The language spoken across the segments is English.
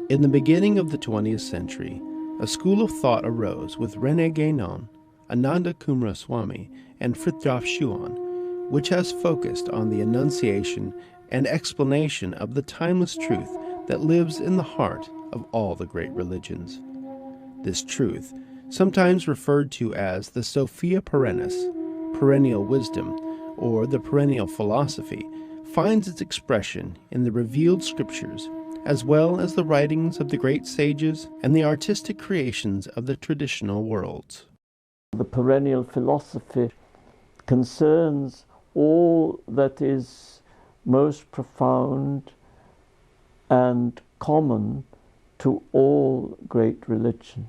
In the beginning of the 20th century, a school of thought arose with Rene Guenon, Ananda Coomaraswamy, and Fritjof Schuon, which has focused on the enunciation and explanation of the timeless truth that lives in the heart of all the great religions. This truth, sometimes referred to as the Sophia Perennis, perennial wisdom, or the perennial philosophy, finds its expression in the revealed scriptures, as well as the writings of the great sages and the artistic creations of the traditional worlds. The perennial philosophy concerns all that is most profound and common to all great religions.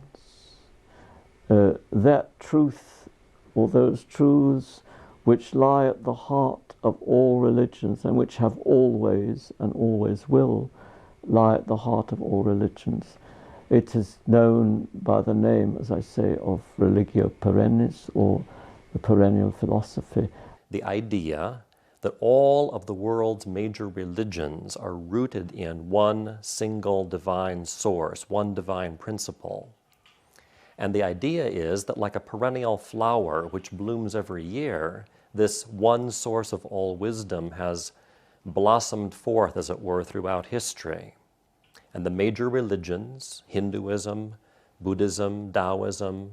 That truth, or those truths which lie at the heart of all religions and which have always and always will lie at the heart of all religions. It is known by the name, as I say, of religio perennis, or the perennial philosophy. The idea that all of the world's major religions are rooted in one single divine source, one divine principle. And the idea is that, like a perennial flower which blooms every year, this one source of all wisdom has blossomed forth, as it were, throughout history. And the major religions, Hinduism, Buddhism, Taoism,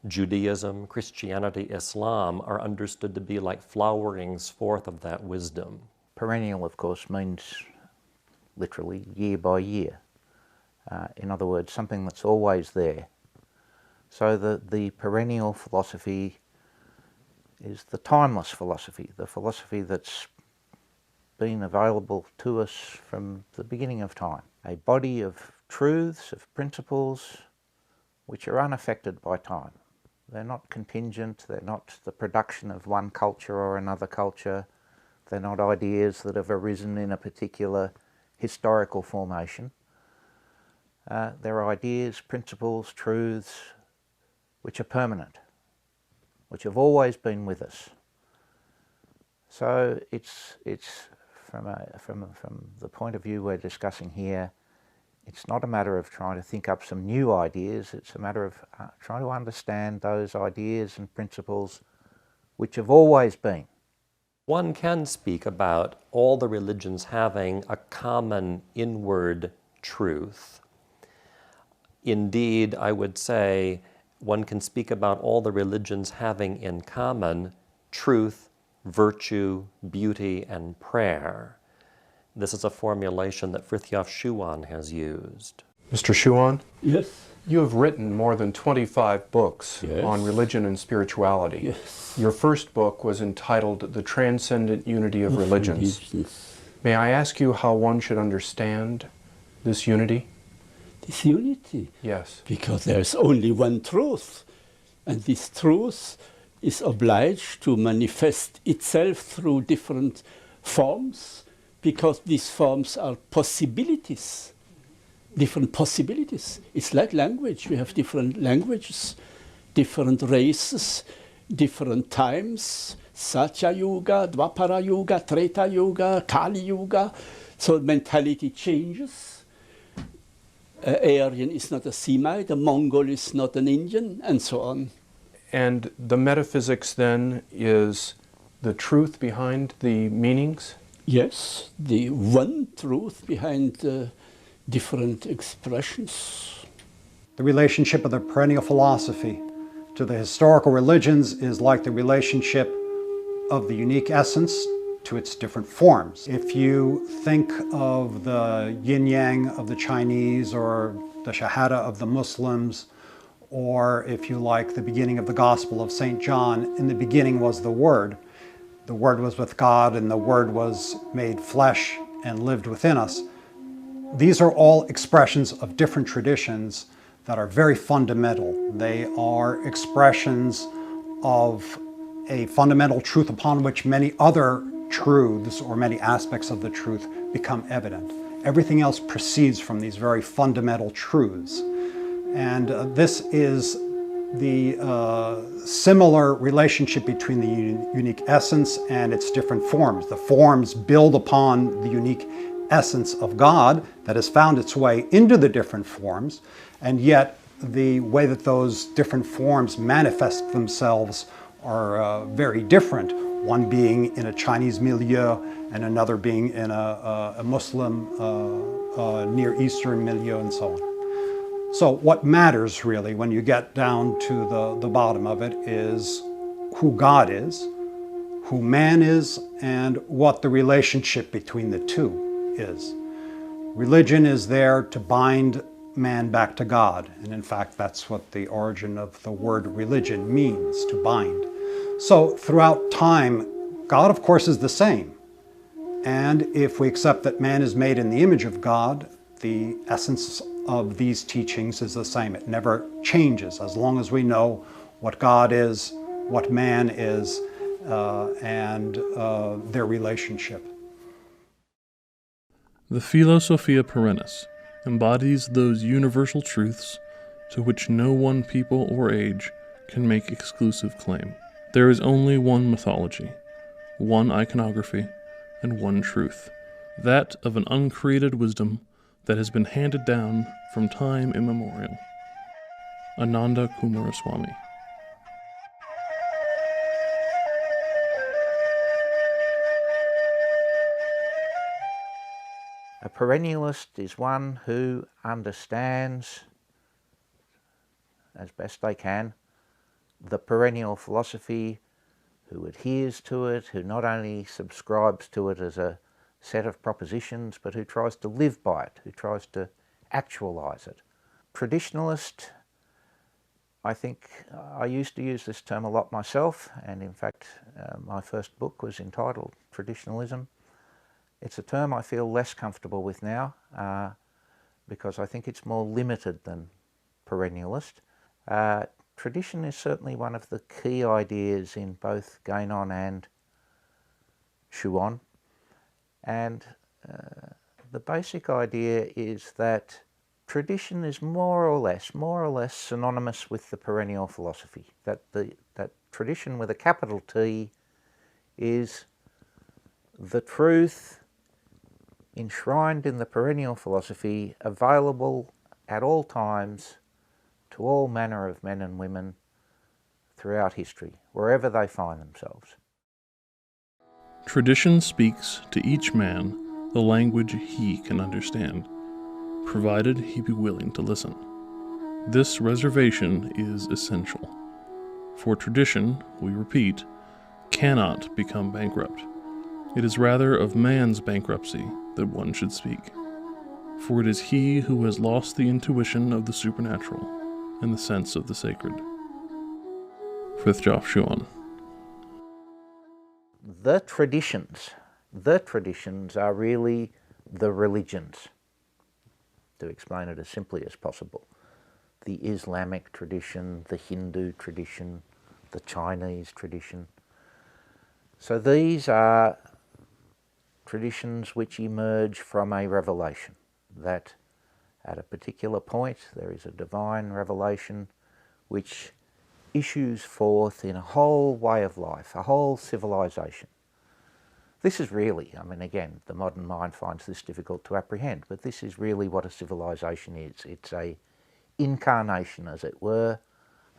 Judaism, Christianity, Islam, are understood to be like flowerings forth of that wisdom. Perennial, of course, means literally year by year. In other words, something that's always there. So the perennial philosophy is the timeless philosophy, the philosophy that's been available to us from the beginning of time. A body of truths, of principles, which are unaffected by time. They're not contingent, they're not the production of one culture or another culture, they're not ideas that have arisen in a particular historical formation. They're ideas, principles, truths, which are permanent, which have always been with us. So it's from the point of view we're discussing here, it's not a matter of trying to think up some new ideas, it's a matter of trying to understand those ideas and principles which have always been. One can speak about all the religions having a common inward truth. Indeed, I would say one can speak about all the religions having in common truth, virtue, beauty, and prayer. This is a formulation that Fritjof Schuon has used. Mr. Schuon? Yes. You have written more than 25 books on religion and spirituality. Yes. Your first book was entitled The Transcendent Unity of Religions. Yes. May I ask you how one should understand this unity? This unity? Yes. Because there's only one truth, and this truth is obliged to manifest itself through different forms, because these forms are possibilities, different possibilities. It's like language. We have different languages, different races, different times, Satya Yuga, Dwapara Yuga, Treta Yuga, Kali Yuga. So mentality changes. Aryan is not a Semite, a Mongol is not an Indian, and so on. And the metaphysics then is the truth behind the meanings? Yes, the one truth behind different expressions. The relationship of the perennial philosophy to the historical religions is like the relationship of the unique essence to its different forms. If you think of the yin-yang of the Chinese, or the Shahada of the Muslims, or if you like the beginning of the Gospel of St. John, in the beginning was the Word. The Word was with God, and the Word was made flesh and lived within us. These are all expressions of different traditions that are very fundamental. They are expressions of a fundamental truth upon which many other truths or many aspects of the truth become evident. Everything else proceeds from these very fundamental truths. And this is the similar relationship between the unique essence and its different forms. The forms build upon the unique essence of God that has found its way into the different forms, and yet the way that those different forms manifest themselves are very different, one being in a Chinese milieu and another being in a Muslim Near Eastern milieu and so on. So what matters really when you get down to the bottom of it is who God is, who man is, and what the relationship between the two is. Religion is there to bind man back to God, and in fact that's what the origin of the word religion means, to bind. So throughout time, God of course is the same, and if we accept that man is made in the image of God, the essence of these teachings is the same. It never changes as long as we know what God is, what man is, and their relationship. The Philosophia Perennis embodies those universal truths to which no one people or age can make exclusive claim. There is only one mythology, one iconography, and one truth, that of an uncreated wisdom that has been handed down from time immemorial. Ananda Coomaraswamy. A perennialist is one who understands, as best they can, the perennial philosophy, who adheres to it, who not only subscribes to it as a set of propositions, but who tries to live by it, who tries to actualize it. Traditionalist, I think I used to use this term a lot myself, and in fact my first book was entitled Traditionalism. It's a term I feel less comfortable with now because I think it's more limited than perennialist. Tradition is certainly one of the key ideas in both Guénon and Schuon, and the basic idea is that tradition is more or less synonymous with the perennial philosophy, that tradition with a capital T is the truth enshrined in the perennial philosophy, available at all times to all manner of men and women throughout history, wherever they find themselves. Tradition speaks to each man the language he can understand, provided he be willing to listen. This reservation is essential, for tradition, we repeat, cannot become bankrupt. It is rather of man's bankruptcy that one should speak, for it is he who has lost the intuition of the supernatural and the sense of the sacred. Frithjof Schuon. The traditions are really the religions, to explain it as simply as possible. The Islamic tradition, the Hindu tradition, the Chinese tradition. So these are traditions which emerge from a revelation, that at a particular point there is a divine revelation which issues forth in a whole way of life, a whole civilization. This is really, I mean, again, the modern mind finds this difficult to apprehend, but this is really what a civilization is. It's a incarnation, as it were,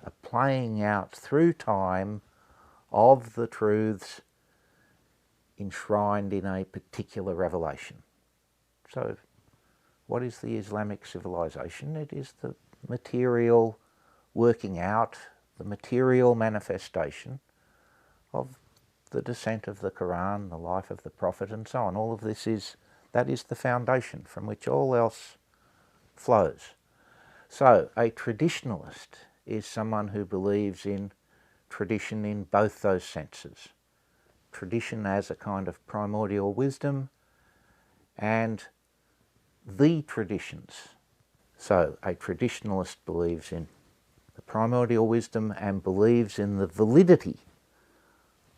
a playing out through time of the truths enshrined in a particular revelation. So what is the Islamic civilization? It is the material working out, the material manifestation of the descent of the Quran, the life of the Prophet, and so on. All of this that is the foundation from which all else flows. So a traditionalist is someone who believes in tradition in both those senses. Tradition as a kind of primordial wisdom and the traditions. So a traditionalist believes in the primordial wisdom and believes in the validity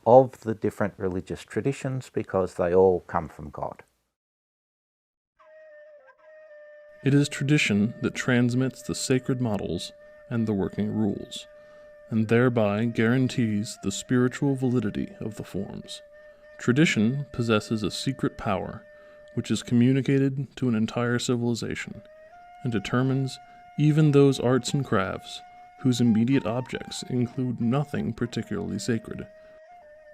of the different religious traditions because they all come from God. It is tradition that transmits the sacred models and the working rules, and thereby guarantees the spiritual validity of the forms. Tradition possesses a secret power which is communicated to an entire civilization, and determines even those arts and crafts whose immediate objects include nothing particularly sacred.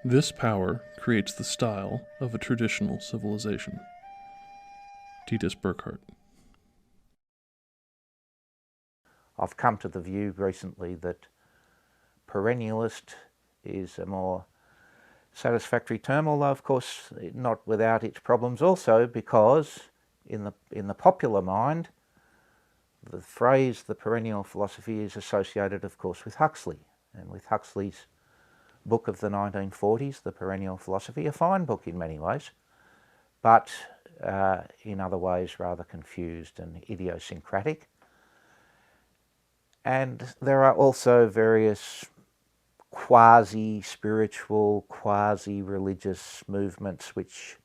This power creates the style of a traditional civilization. Titus Burckhardt. I've come to the view recently that perennialist is a more satisfactory term, although of course not without its problems also, because in the popular mind the phrase the perennial philosophy is associated of course with Huxley, and with Huxley's book of the 1940s, The Perennial Philosophy, a fine book in many ways, but in other ways rather confused and idiosyncratic. And there are also various quasi-spiritual, quasi-religious movements which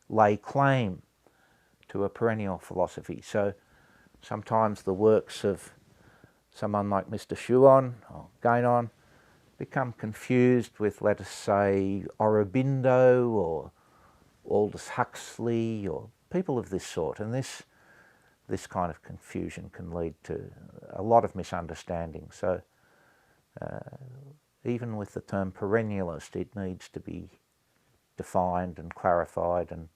lay claim to a perennial philosophy. So sometimes the works of someone like Mr. Schuon or Guénon become confused with, let us say, Aurobindo or Aldous Huxley or people of this sort, and this kind of confusion can lead to a lot of misunderstanding. So even with the term perennialist, it needs to be defined and clarified and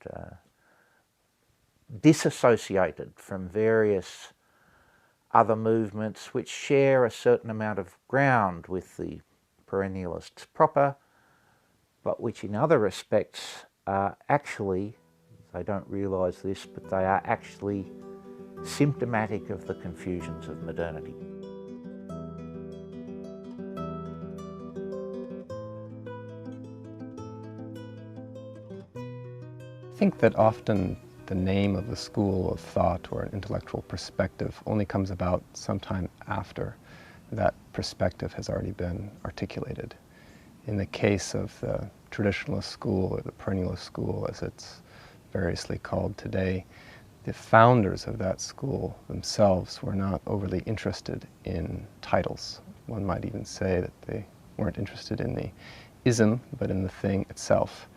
disassociated from various other movements which share a certain amount of ground with the perennialists proper, but which in other respects are actually, they don't realise this, but they are actually symptomatic of the confusions of modernity. I think that often the name of a school of thought or an intellectual perspective only comes about sometime after that perspective has already been articulated. In the case of the traditionalist school or the perennialist school, as it's variously called today, the founders of that school themselves were not overly interested in titles. One might even say that they weren't interested in the ism, but in the thing itself,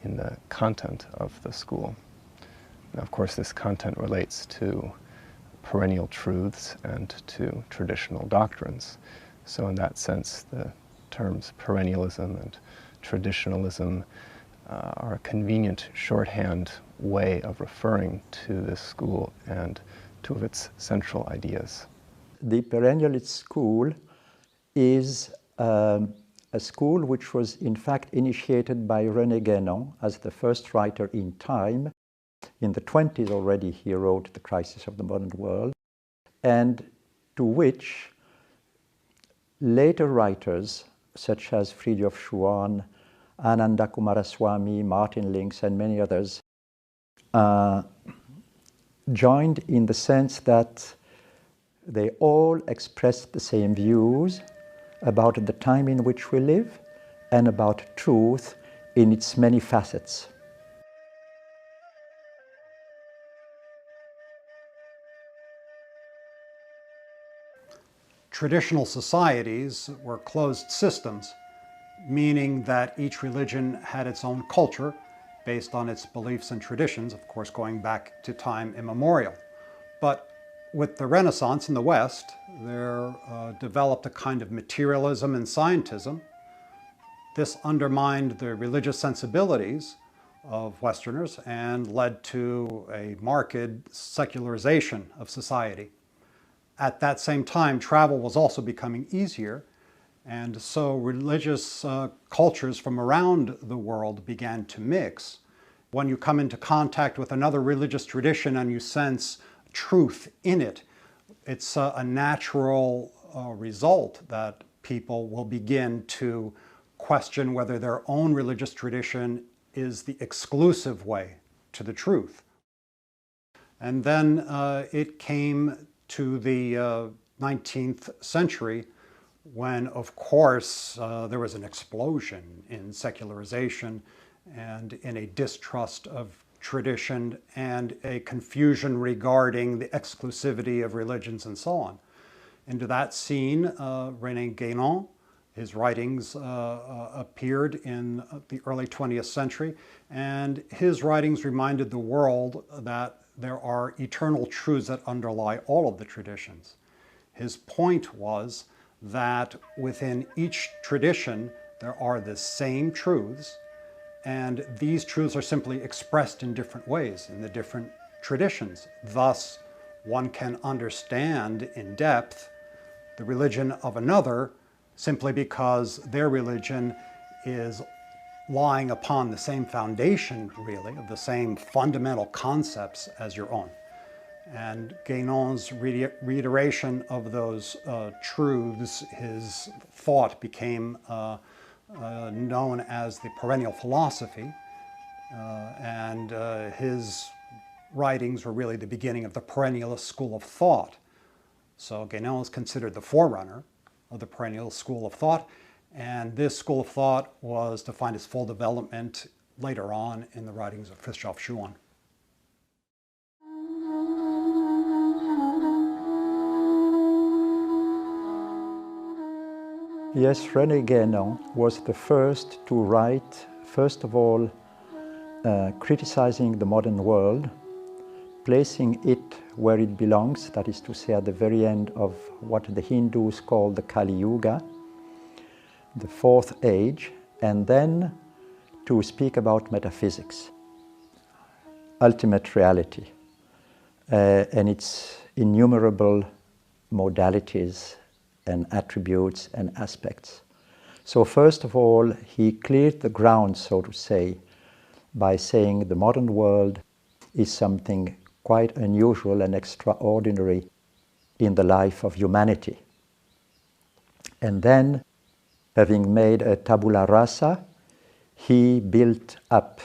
in the content of the school. Now, of course, this content relates to perennial truths and to traditional doctrines. So in that sense, the terms perennialism and traditionalism are a convenient shorthand way of referring to this school and two of its central ideas. The perennialist school is a school which was in fact initiated by Rene Guenon as the first writer in time. In the 20s already he wrote The Crisis of the Modern World, and to which later writers such as Fridtjof Schuon, Ananda Coomaraswamy, Martin Lings, and many others joined, in the sense that they all expressed the same views about the time in which we live and about truth in its many facets. Traditional societies were closed systems, meaning that each religion had its own culture based on its beliefs and traditions, of course going back to time immemorial. But with the Renaissance in the West, there developed a kind of materialism and scientism. This undermined the religious sensibilities of Westerners and led to a marked secularization of society. At that same time, travel was also becoming easier, and so religious cultures from around the world began to mix. When you come into contact with another religious tradition and you sense truth in it, it's a natural result that people will begin to question whether their own religious tradition is the exclusive way to the truth. And then it came to the 19th century when, of course, there was an explosion in secularization and in a distrust of tradition and a confusion regarding the exclusivity of religions and so on. Into that scene, Rene Guenon His writings appeared in the early 20th century, and his writings reminded the world that there are eternal truths that underlie all of the traditions. His point was that within each tradition there are the same truths, and these truths are simply expressed in different ways in the different traditions. Thus, one can understand in depth the religion of another simply because their religion is lying upon the same foundation, really, of the same fundamental concepts as your own. And Guénon's reiteration of those truths, his thought became known as the perennial philosophy, and his writings were really the beginning of the perennialist school of thought. So Guénon is considered the forerunner of the perennialist school of thought, and this school of thought was to find its full development later on in the writings of Christoph Schuon. Yes, Rene Guenon was the first to write, first of all, criticizing the modern world, placing it where it belongs, that is to say at the very end of what the Hindus call the Kali Yuga, the fourth age, and then to speak about metaphysics, ultimate reality, and its innumerable modalities and attributes and aspects. So first of all, he cleared the ground, so to say, by saying the modern world is something quite unusual and extraordinary in the life of humanity. And then, having made a tabula rasa, he built up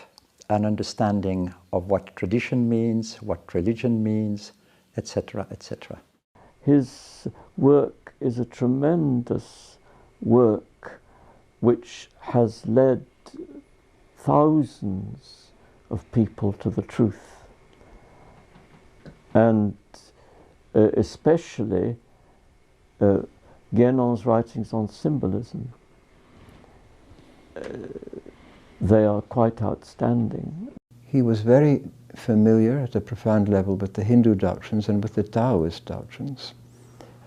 an understanding of what tradition means, what religion means, etc., etc. His work is a tremendous work which has led thousands of people to the truth. And especially Guénon's writings on symbolism. They are quite outstanding. He was very familiar at a profound level with the Hindu doctrines and with the Taoist doctrines.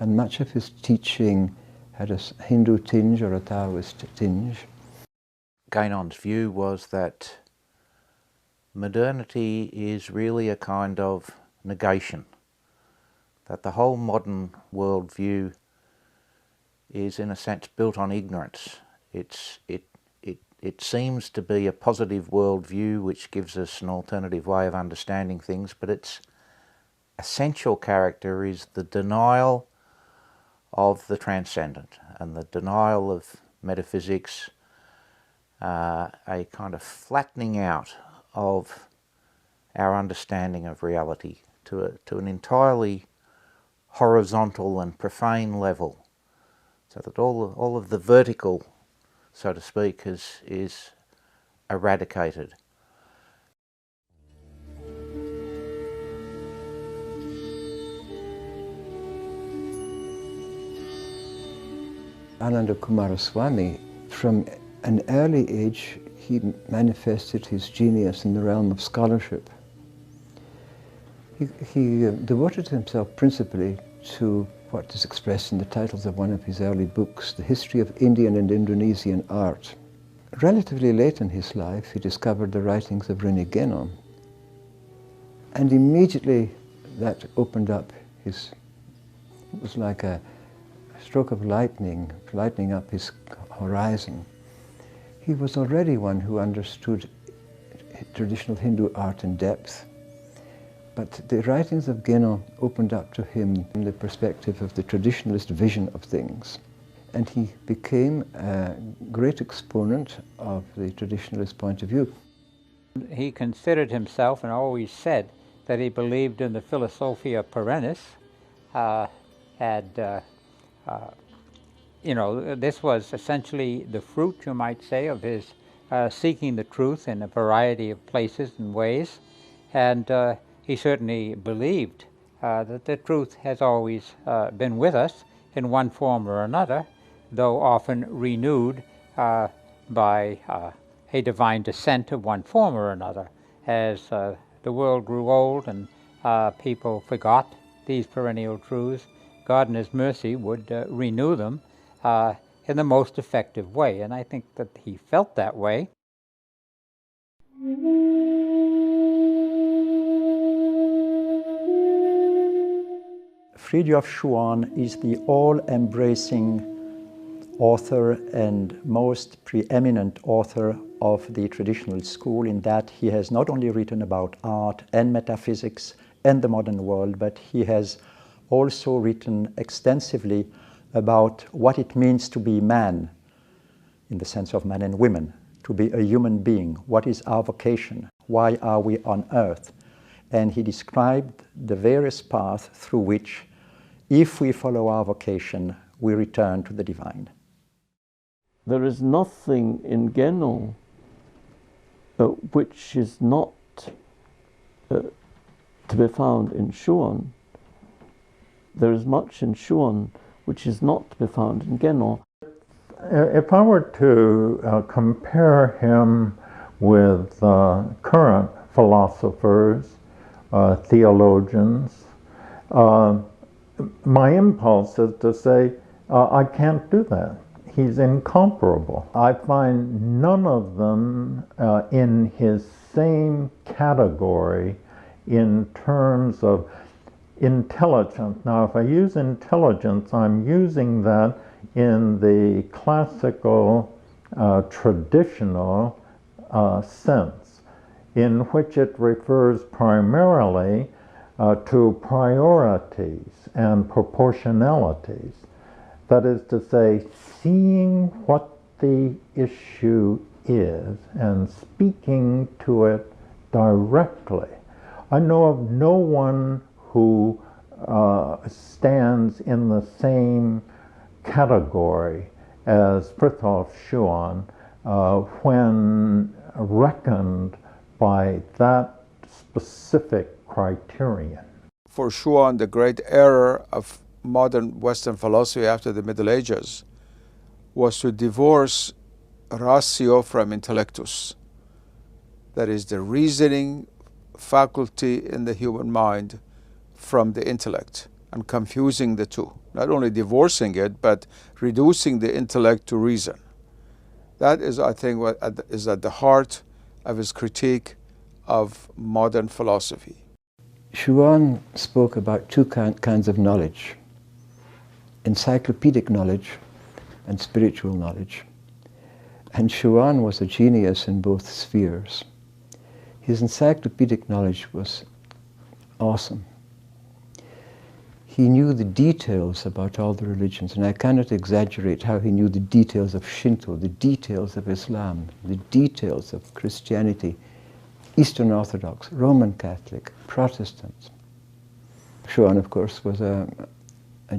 And much of his teaching had a Hindu tinge or a Taoist tinge. Guénon's view was that modernity is really a kind of negation, that the whole modern worldview is in a sense built on ignorance. It seems to be a positive worldview which gives us an alternative way of understanding things, but its essential character is the denial of the transcendent and the denial of metaphysics, a kind of flattening out of our understanding of reality to an entirely horizontal and profane level, so that all of the vertical, so to speak, is eradicated. Ananda Coomaraswamy, from an early age, he manifested his genius in the realm of scholarship. He devoted himself principally to what is expressed in the titles of one of his early books, The History of Indian and Indonesian Art. Relatively late in his life, he discovered the writings of Rene Guenon. And immediately that opened up his, it was like a stroke of lightning up his horizon. He was already one who understood traditional Hindu art in depth, but the writings of Guénon opened up to him from the perspective of the traditionalist vision of things. And he became a great exponent of the traditionalist point of view. He considered himself and always said that he believed in the Philosophia Perennis. This was essentially the fruit, you might say, of his seeking the truth in a variety of places and ways. And he certainly believed that the truth has always been with us in one form or another, though often renewed by a divine descent of one form or another. As the world grew old and people forgot these perennial truths, God in His mercy would renew them in the most effective way. And I think that he felt that way. Fridtjof Schuon is the all-embracing author and most preeminent author of the traditional school, in that he has not only written about art and metaphysics and the modern world, but he has also written extensively about what it means to be man, in the sense of man and women, to be a human being. What is our vocation? Why are we on earth? And he described the various paths through which, if we follow our vocation, we return to the divine. There is nothing in Guénon which is not to be found in Schuon. There is much in Schuon which is not to be found in Guénon. If I were to compare him with current philosophers, theologians, my impulse is to say, I can't do that. He's incomparable. I find none of them in his same category in terms of intelligence. Now, if I use intelligence, I'm using that in the classical, traditional sense, in which it refers primarily to priorities and proportionalities. That is to say, seeing what the issue is and speaking to it directly. I know of no one who stands in the same category as Fridtjof Schuon when reckoned by that specific criterion. For Schuon, the great error of modern Western philosophy after the Middle Ages was to divorce ratio from intellectus. That is, the reasoning faculty in the human mind from the intellect, and confusing the two. Not only divorcing it, but reducing the intellect to reason. That is, I think, what is at the heart of his critique of modern philosophy. Schuon spoke about two kinds of knowledge: encyclopedic knowledge and spiritual knowledge. And Schuon was a genius in both spheres. His encyclopedic knowledge was awesome. He knew the details about all the religions, and I cannot exaggerate how he knew the details of Shinto, the details of Islam, the details of Christianity, Eastern Orthodox, Roman Catholic, Protestant. Schuon, of course, was a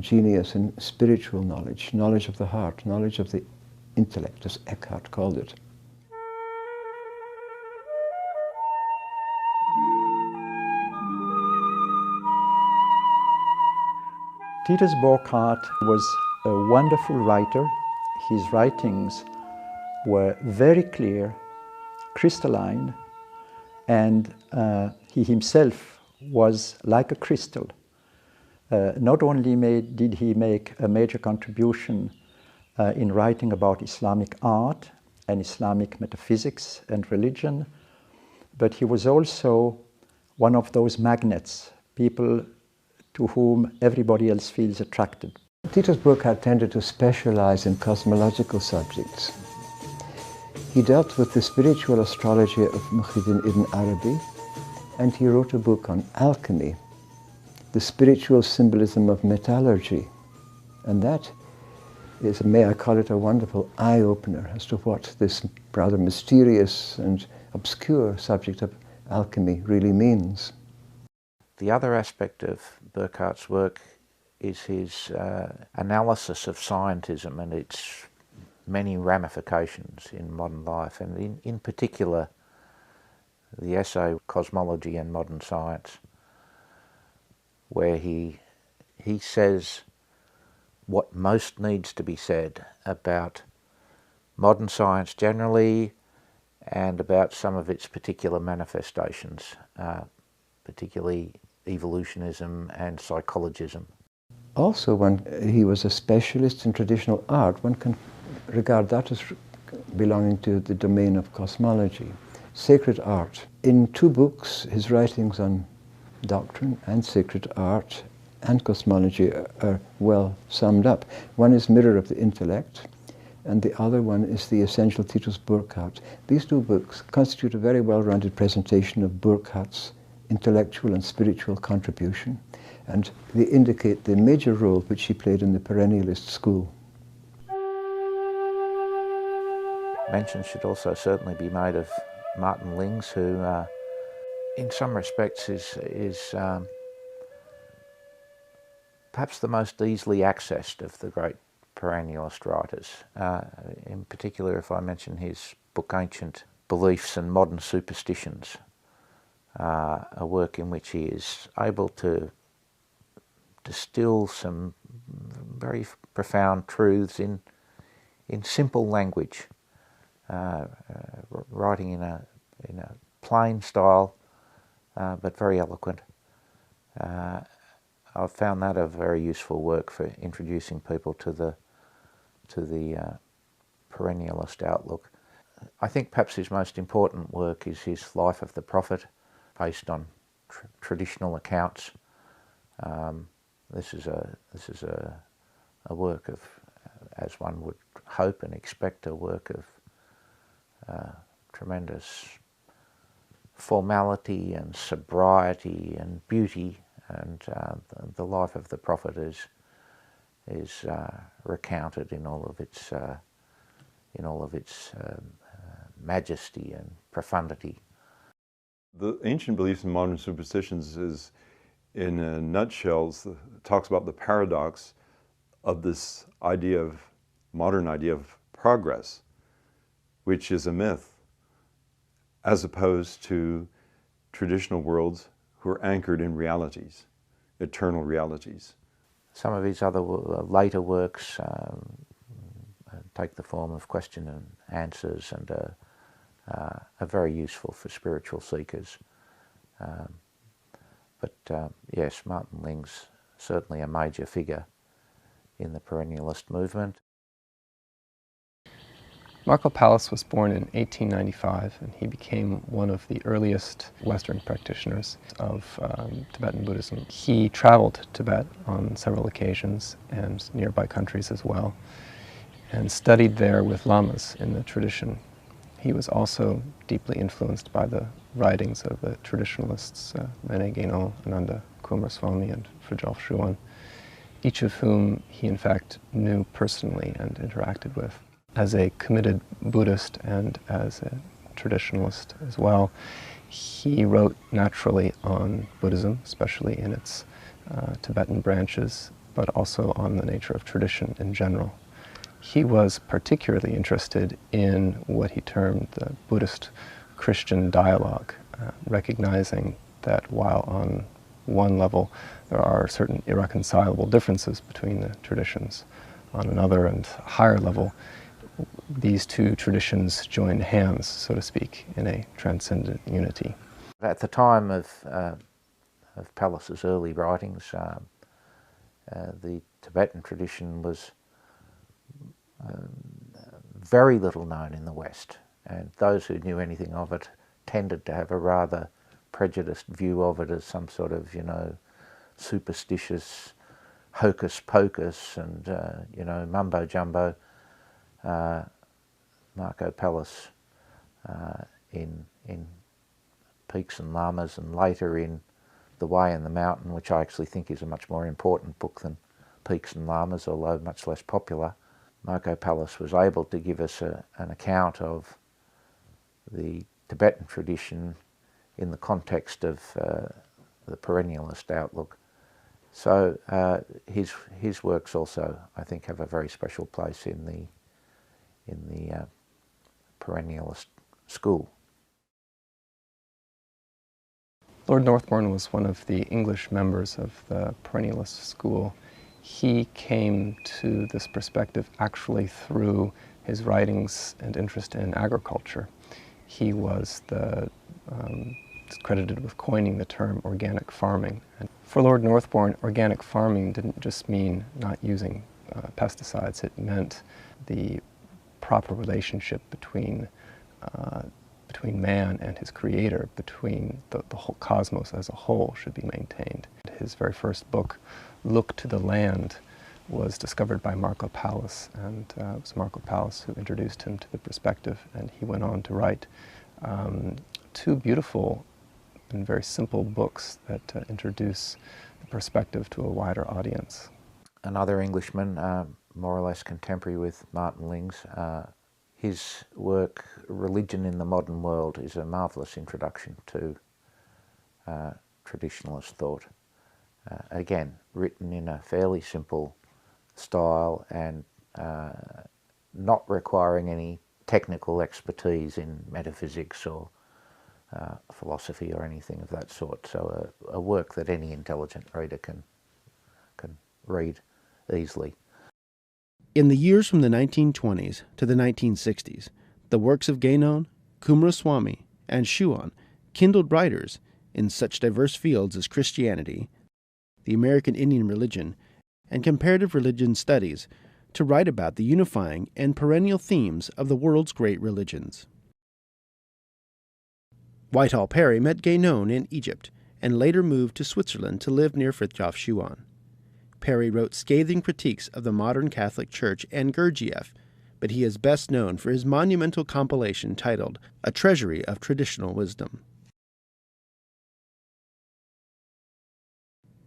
genius in spiritual knowledge, knowledge of the heart, knowledge of the intellect, as Eckhart called it. Titus Burckhardt was a wonderful writer. His writings were very clear, crystalline, and he himself was like a crystal. Not only did he make a major contribution in writing about Islamic art and Islamic metaphysics and religion, but he was also one of those magnets, people to whom everybody else feels attracted. Titus Burckhardt tended to specialize in cosmological subjects. He dealt with the spiritual astrology of Muhyiddin ibn Arabi, and he wrote a book on alchemy, the spiritual symbolism of metallurgy. And that is, may I call it, a wonderful eye-opener as to what this rather mysterious and obscure subject of alchemy really means. The other aspect of Burckhardt's work is his analysis of scientism and its many ramifications in modern life, and in particular the essay Cosmology and Modern Science, where he says what most needs to be said about modern science generally and about some of its particular manifestations, particularly evolutionism and psychologism. Also, when he was a specialist in traditional art, one can regard that as belonging to the domain of cosmology. Sacred art. In two books, his writings on doctrine and sacred art and cosmology are well summed up. One is Mirror of the Intellect, and the other one is The Essential Titus Burckhardt. These two books constitute a very well-rounded presentation of Burckhardt's intellectual and spiritual contribution, and they indicate the major role which he played in the Perennialist school. Mention should also certainly be made of Martin Lings, who in some respects is perhaps the most easily accessed of the great perennialist writers. In particular, if I mention his book Ancient Beliefs and Modern Superstitions, a work in which he is able to distill some very profound truths in simple language, writing in a plain style, but very eloquent. I've found that a very useful work for introducing people to the perennialist outlook. I think perhaps his most important work is his Life of the Prophet, based on traditional accounts. This is a work of, as one would hope and expect, a work of tremendous formality and sobriety and beauty, and the Life of the Prophet is recounted in all of its majesty and profundity. The Ancient Beliefs and Modern Superstitions is, in a nutshell, talks about the paradox of this modern idea of progress, which is a myth, as opposed to traditional worlds who are anchored in realities, eternal realities. Some of his other later works take the form of question and answers, and are very useful for spiritual seekers. But yes, Martin Lings, certainly a major figure in the perennialist movement. Marco Pallas was born in 1895, and he became one of the earliest Western practitioners of Tibetan Buddhism. He traveled to Tibet on several occasions, and nearby countries as well, and studied there with lamas in the tradition. He was also deeply influenced by the writings of the traditionalists Rene Guenon, Ananda Coomaraswamy, and Fridtjof Schuon, each of whom he in fact knew personally and interacted with. As a committed Buddhist and as a traditionalist as well, he wrote naturally on Buddhism, especially in its Tibetan branches, but also on the nature of tradition in general. He was particularly interested in what he termed the Buddhist-Christian dialogue, recognizing that while on one level there are certain irreconcilable differences between the traditions, on another and higher level these two traditions join hands, so to speak, in a transcendent unity. At the time of Pallas's early writings, the Tibetan tradition was very little known in the West, and those who knew anything of it tended to have a rather prejudiced view of it as some sort of, superstitious hocus pocus and, mumbo jumbo. Marco Pallas in Peaks and Lamas, and later in The Way and the Mountain, which I actually think is a much more important book than Peaks and Lamas, although much less popular. Marco Pallas was able to give us an account of the Tibetan tradition in the context of the perennialist outlook. So his works also, I think, have a very special place in the perennialist school. Lord Northbourne was one of the English members of the perennialist school. He came to this perspective actually through his writings and interest in agriculture. He was credited with coining the term organic farming. And for Lord Northbourne, organic farming didn't just mean not using pesticides. It meant the proper relationship between man and his creator, between the whole cosmos as a whole, should be maintained. His very first book, Look to the Land, was discovered by Marco Pallis, and it was Marco Pallis who introduced him to the perspective, and he went on to write two beautiful and very simple books that introduce the perspective to a wider audience. Another Englishman, more or less contemporary with Martin Lings, his work, Religion in the Modern World, is a marvellous introduction to traditionalist thought. Again, written in a fairly simple style and not requiring any technical expertise in metaphysics or philosophy or anything of that sort. So a work that any intelligent reader can read easily. In the years from the 1920s to the 1960s, the works of Guenon, Coomaraswamy, and Schuon kindled writers in such diverse fields as Christianity, the American Indian religion, and comparative religion studies to write about the unifying and perennial themes of the world's great religions. Whitehall Perry met Guenon in Egypt and later moved to Switzerland to live near Fridtjof Schuon. Perry wrote scathing critiques of the modern Catholic Church and Gurdjieff, but he is best known for his monumental compilation titled A Treasury of Traditional Wisdom.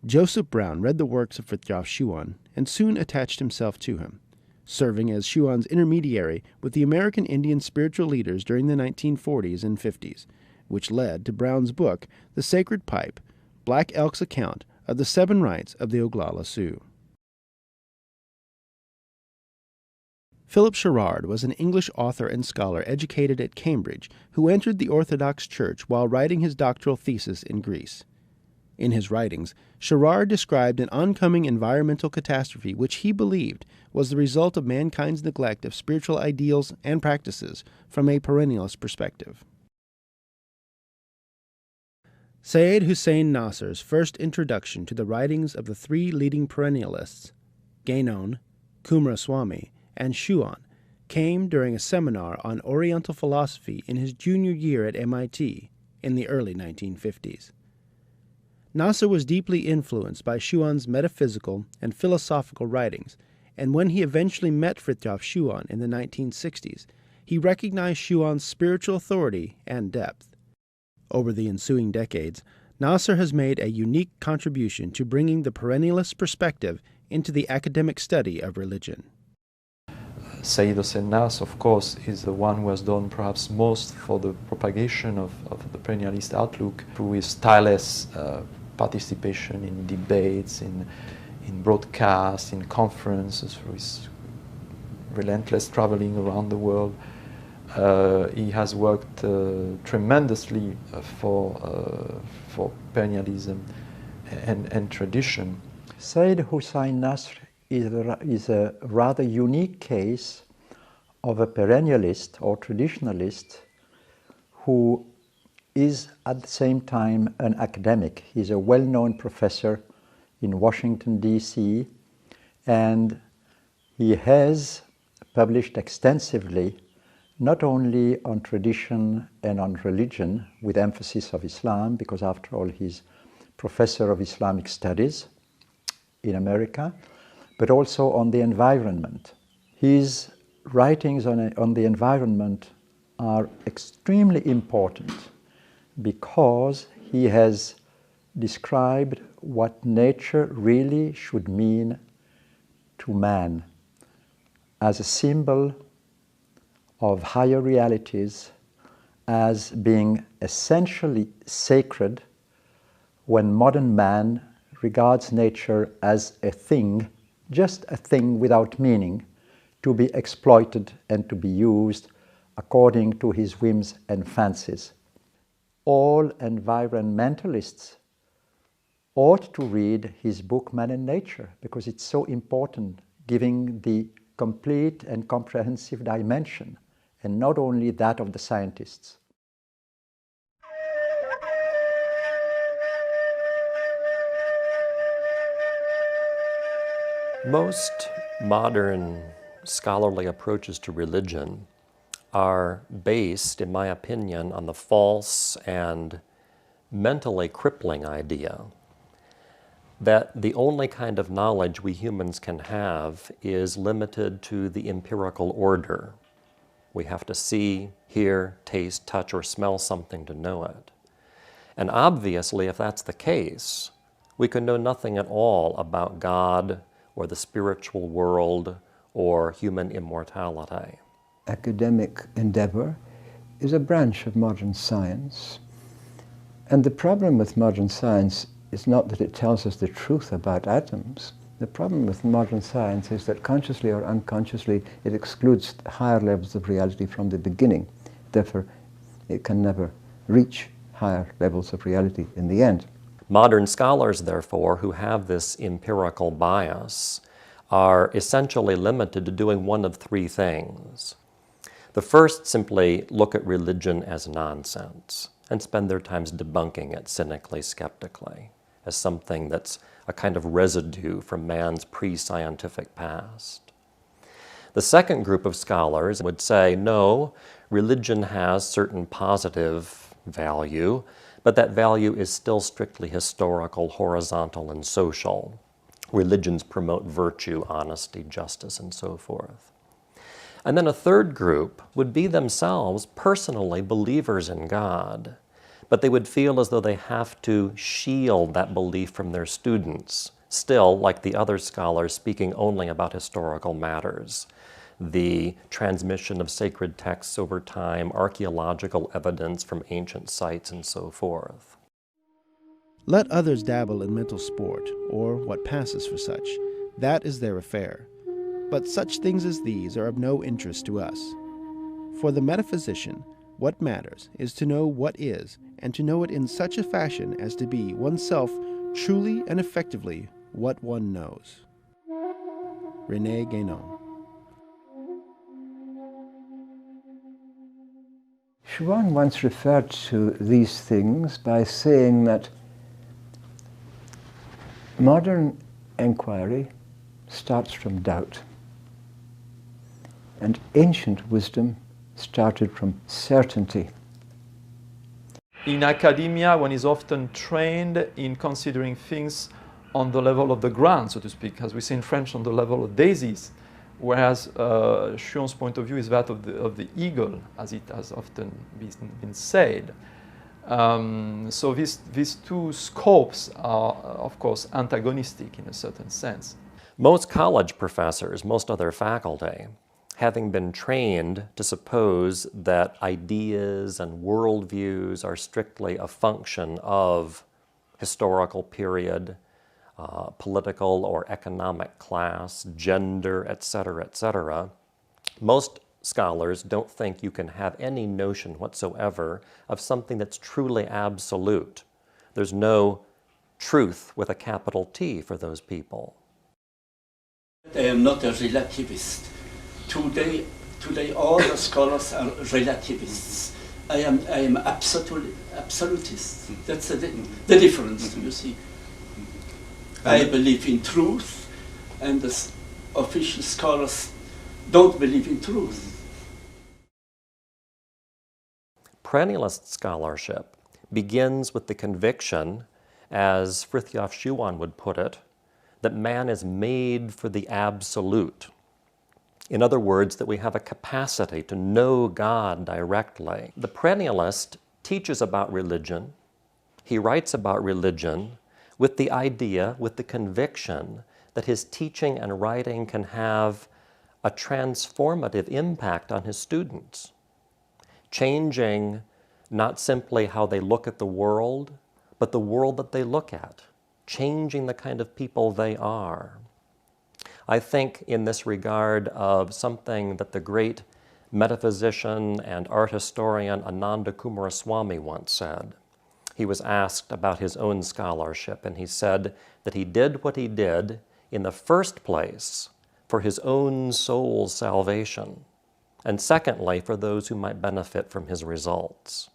Joseph Brown read the works of Fridtjof Schuon and soon attached himself to him, serving as Schuon's intermediary with the American Indian spiritual leaders during the 1940s and 50s, which led to Brown's book, The Sacred Pipe, Black Elk's account of the 7 rites of the Oglala Sioux. Philip Sherrard was an English author and scholar educated at Cambridge who entered the Orthodox Church while writing his doctoral thesis in Greece. In his writings, Sherrard described an oncoming environmental catastrophe which he believed was the result of mankind's neglect of spiritual ideals and practices from a perennialist perspective. Syed Hussein Nasr's first introduction to the writings of the 3 leading perennialists, Guenon, Coomaraswamy, and Schuon, came during a seminar on Oriental philosophy in his junior year at MIT in the early 1950s. Nasr was deeply influenced by Schuon's metaphysical and philosophical writings, and when he eventually met Fridtjof Schuon in the 1960s, he recognized Schuon's spiritual authority and depth. Over the ensuing decades, Nasr has made a unique contribution to bringing the perennialist perspective into the academic study of religion. Syed Hussein Nasr, of course, is the one who has done perhaps most for the propagation of the perennialist outlook through his tireless participation in debates, in broadcasts, in conferences, through his relentless traveling around the world. He has worked tremendously for perennialism and tradition. Syed Hussein Nasr is a rather unique case of a perennialist or traditionalist who is at the same time an academic. He's a well-known professor in Washington, D.C., and he has published extensively not only on tradition and on religion, with emphasis of Islam, because after all he's professor of Islamic studies in America, but also on the environment. His writings on the environment are extremely important because he has described what nature really should mean to man as a symbol of higher realities, as being essentially sacred when modern man regards nature as a thing, just a thing without meaning, to be exploited and to be used according to his whims and fancies. All environmentalists ought to read his book Man and Nature, because it's so important, giving the complete and comprehensive dimension, and not only that of the scientists. Most modern scholarly approaches to religion are based, in my opinion, on the false and mentally crippling idea that the only kind of knowledge we humans can have is limited to the empirical order. We have to see, hear, taste, touch, or smell something to know it. And obviously, if that's the case, we can know nothing at all about God or the spiritual world or human immortality. Academic endeavor is a branch of modern science. And the problem with modern science is not that it tells us the truth about atoms. The problem with modern science is that consciously or unconsciously it excludes higher levels of reality from the beginning. Therefore, it can never reach higher levels of reality in the end. Modern scholars, therefore, who have this empirical bias are essentially limited to doing one of three things. The first, simply look at religion as nonsense and spend their times debunking it cynically, skeptically, as something that's a kind of residue from man's pre-scientific past. The second group of scholars would say, no, religion has certain positive value, but that value is still strictly historical, horizontal, and social. Religions promote virtue, honesty, justice, and so forth. And then a third group would be themselves personally believers in God, but they would feel as though they have to shield that belief from their students, still, like the other scholars, speaking only about historical matters, the transmission of sacred texts over time, archaeological evidence from ancient sites, and so forth. Let others dabble in mental sport, or what passes for such. That is their affair. But such things as these are of no interest to us. For the metaphysician, what matters is to know what is, and to know it in such a fashion as to be oneself truly and effectively what one knows. Rene Guenon. Schuon once referred to these things by saying that modern inquiry starts from doubt, and ancient wisdom started from certainty. In academia, one is often trained in considering things on the level of the ground, so to speak, as we say in French, on the level of daisies, whereas Schuon's point of view is that of the eagle, as it has often been said. So these two scopes are, of course, antagonistic in a certain sense. Most college professors, most other faculty, having been trained to suppose that ideas and worldviews are strictly a function of historical period, political or economic class, gender, etc., most scholars don't think you can have any notion whatsoever of something that's truly absolute. There's no truth with a capital T for those people. I am not a relativist. Today all the scholars are relativists. I am absolutist. That's the difference, you see. I believe in truth, and the official scholars don't believe in truth. Perennialist scholarship begins with the conviction, as Frithjof Schuon would put it, that man is made for the absolute. In other words, that we have a capacity to know God directly. The perennialist teaches about religion. He writes about religion with the idea, with the conviction that his teaching and writing can have a transformative impact on his students, changing not simply how they look at the world, but the world that they look at, changing the kind of people they are. I think in this regard of something that the great metaphysician and art historian Ananda Coomaraswamy once said. He was asked about his own scholarship, and he said that he did what he did in the first place for his own soul's salvation, and secondly, for those who might benefit from his results.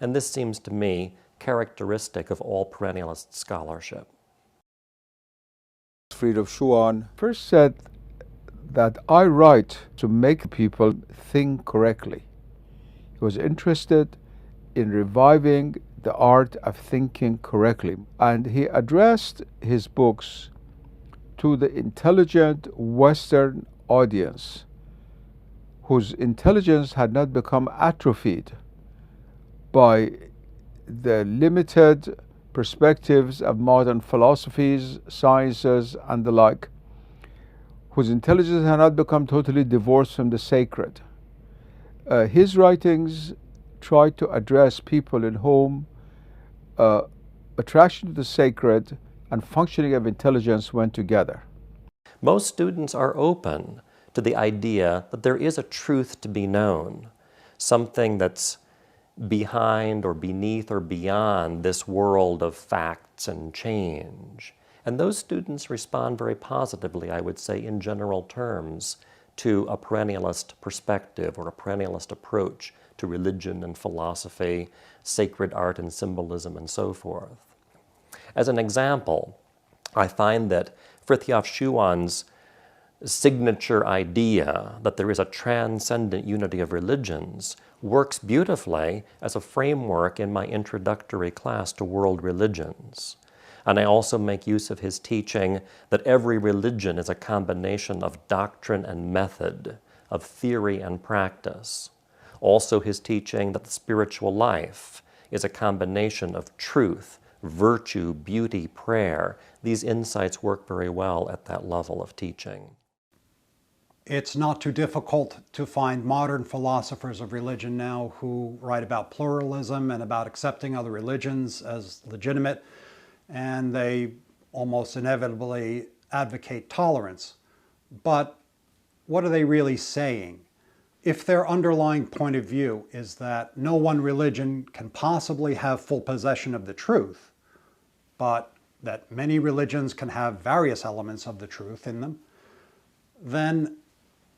And this seems to me characteristic of all perennialist scholarship. Friedrich Schuon first said that I write to make people think correctly. He was interested in reviving the art of thinking correctly, and he addressed his books to the intelligent Western audience whose intelligence had not become atrophied by the limited perspectives of modern philosophies, sciences, and the like, whose intelligence had not become totally divorced from the sacred. His writings tried to address people in whom attraction to the sacred and functioning of intelligence went together. Most students are open to the idea that there is a truth to be known, something that's behind or beneath or beyond this world of facts and change. And those students respond very positively, I would say, in general terms, to a perennialist perspective or a perennialist approach to religion and philosophy, sacred art and symbolism, and so forth. As an example, I find that Fritjof Schuon's signature idea that there is a transcendent unity of religions works beautifully as a framework in my introductory class to world religions. And I also make use of his teaching that every religion is a combination of doctrine and method, of theory and practice. Also his teaching that the spiritual life is a combination of truth, virtue, beauty, prayer. These insights work very well at that level of teaching. It's not too difficult to find modern philosophers of religion now who write about pluralism and about accepting other religions as legitimate, and they almost inevitably advocate tolerance. But what are they really saying? If their underlying point of view is that no one religion can possibly have full possession of the truth, but that many religions can have various elements of the truth in them, then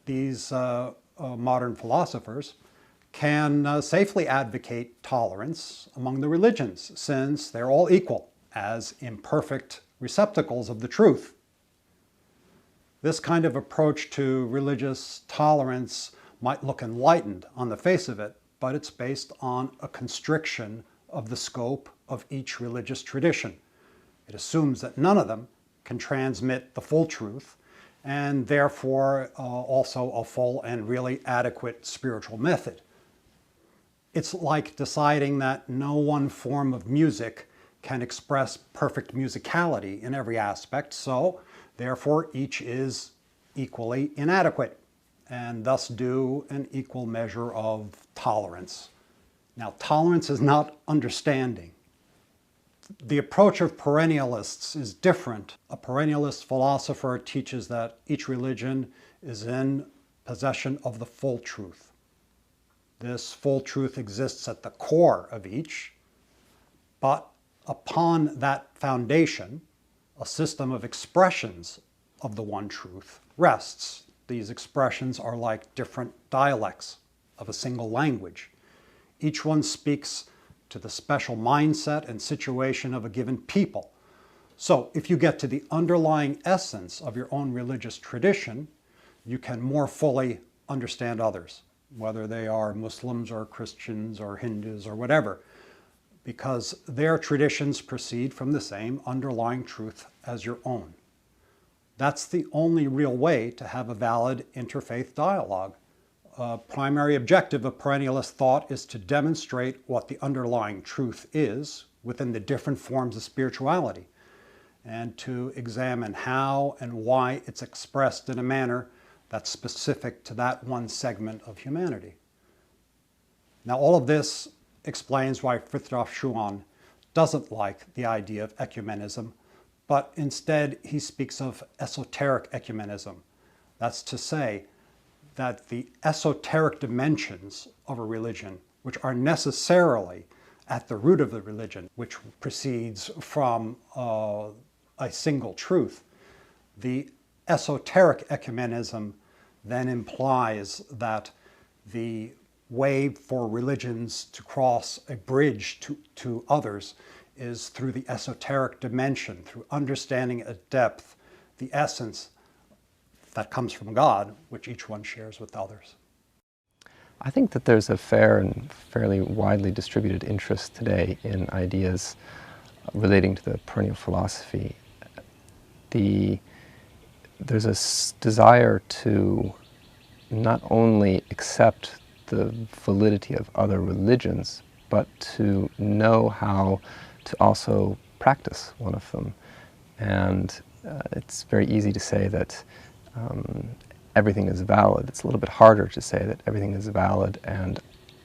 these modern philosophers can safely advocate tolerance among the religions, since they're all equal as imperfect receptacles of the truth. This kind of approach to religious tolerance might look enlightened on the face of it, but it's based on a constriction of the scope of each religious tradition. It assumes that none of them can transmit the full truth, and therefore also a full and really adequate spiritual method. It's like deciding that no one form of music can express perfect musicality in every aspect, so therefore each is equally inadequate, and thus due an equal measure of tolerance. Now, tolerance is not understanding. The approach of perennialists is different. A perennialist philosopher teaches that each religion is in possession of the full truth. This full truth exists at the core of each, but upon that foundation, a system of expressions of the one truth rests. These expressions are like different dialects of a single language. Each one speaks to the special mindset and situation of a given people. So if you get to the underlying essence of your own religious tradition, you can more fully understand others, whether they are Muslims or Christians or Hindus or whatever, because their traditions proceed from the same underlying truth as your own. That's the only real way to have a valid interfaith dialogue. A primary objective of perennialist thought is to demonstrate what the underlying truth is within the different forms of spirituality, and to examine how and why it's expressed in a manner that's specific to that one segment of humanity. Now, all of this explains why Fritjof Schuon doesn't like the idea of ecumenism, but instead he speaks of esoteric ecumenism. That's to say that the esoteric dimensions of a religion, which are necessarily at the root of the religion, which proceeds from a single truth. The esoteric ecumenism then implies that the way for religions to cross a bridge to others is through the esoteric dimension, through understanding at depth the essence that comes from God, which each one shares with others. I think that there's a fair and fairly widely distributed interest today in ideas relating to the perennial philosophy. There's a desire to not only accept the validity of other religions, but to know how to also practice one of them. And it's very easy to say that everything is valid. It's a little bit harder to say that everything is valid and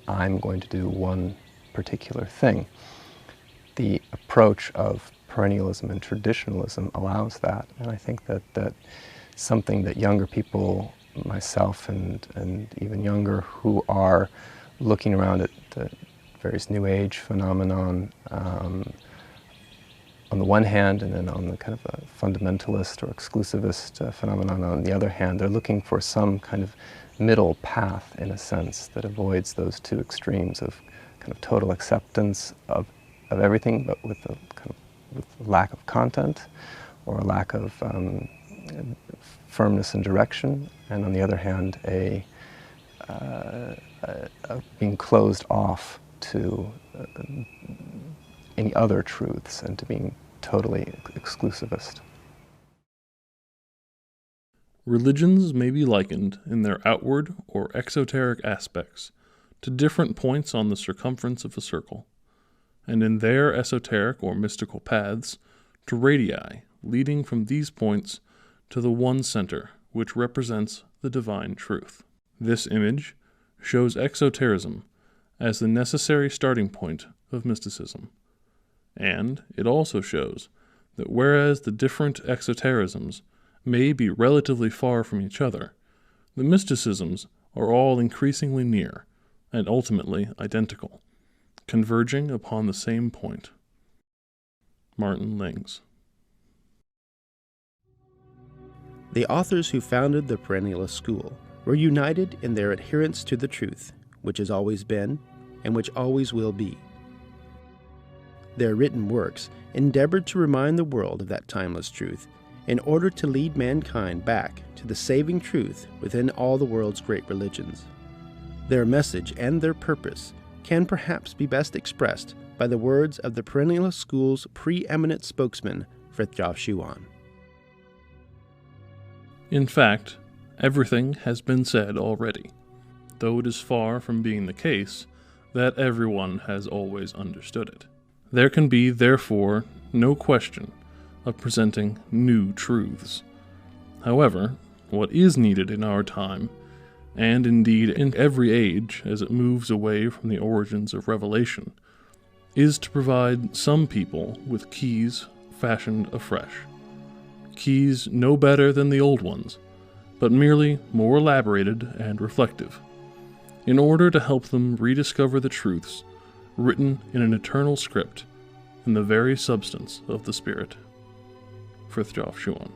I'm going to do one particular thing. The approach of perennialism and traditionalism allows that, and I think that that's something that younger people, myself and even younger, who are looking around at the various New Age phenomenon on the one hand, and then on the kind of a fundamentalist or exclusivist phenomenon on the other hand, they're looking for some kind of middle path, in a sense, that avoids those two extremes of kind of total acceptance of everything, but with a kind of with lack of content or a lack of firmness and direction, and on the other hand, a being closed off to any other truths and to being totally exclusivist. Religions may be likened in their outward or exoteric aspects to different points on the circumference of a circle, and in their esoteric or mystical paths to radii leading from these points to the one center which represents the divine truth. This image shows exoterism as the necessary starting point of mysticism, and it also shows that whereas the different exoterisms may be relatively far from each other, the mysticisms are all increasingly near and ultimately identical, converging upon the same point. Martin Lings. The authors who founded the Perennialist school were united in their adherence to the truth, which has always been and which always will be. Their written works endeavored to remind the world of that timeless truth in order to lead mankind back to the saving truth within all the world's great religions. Their message and their purpose can perhaps be best expressed by the words of the Perennialist school's preeminent spokesman, Fridtjof Schuon. In fact, everything has been said already, though it is far from being the case that everyone has always understood it. There can be, therefore, no question of presenting new truths. However, what is needed in our time, and indeed in every age as it moves away from the origins of revelation, is to provide some people with keys fashioned afresh. Keys no better than the old ones, but merely more elaborated and reflective, in order to help them rediscover the truths written in an eternal script in the very substance of the Spirit. Fridtjof Schuon.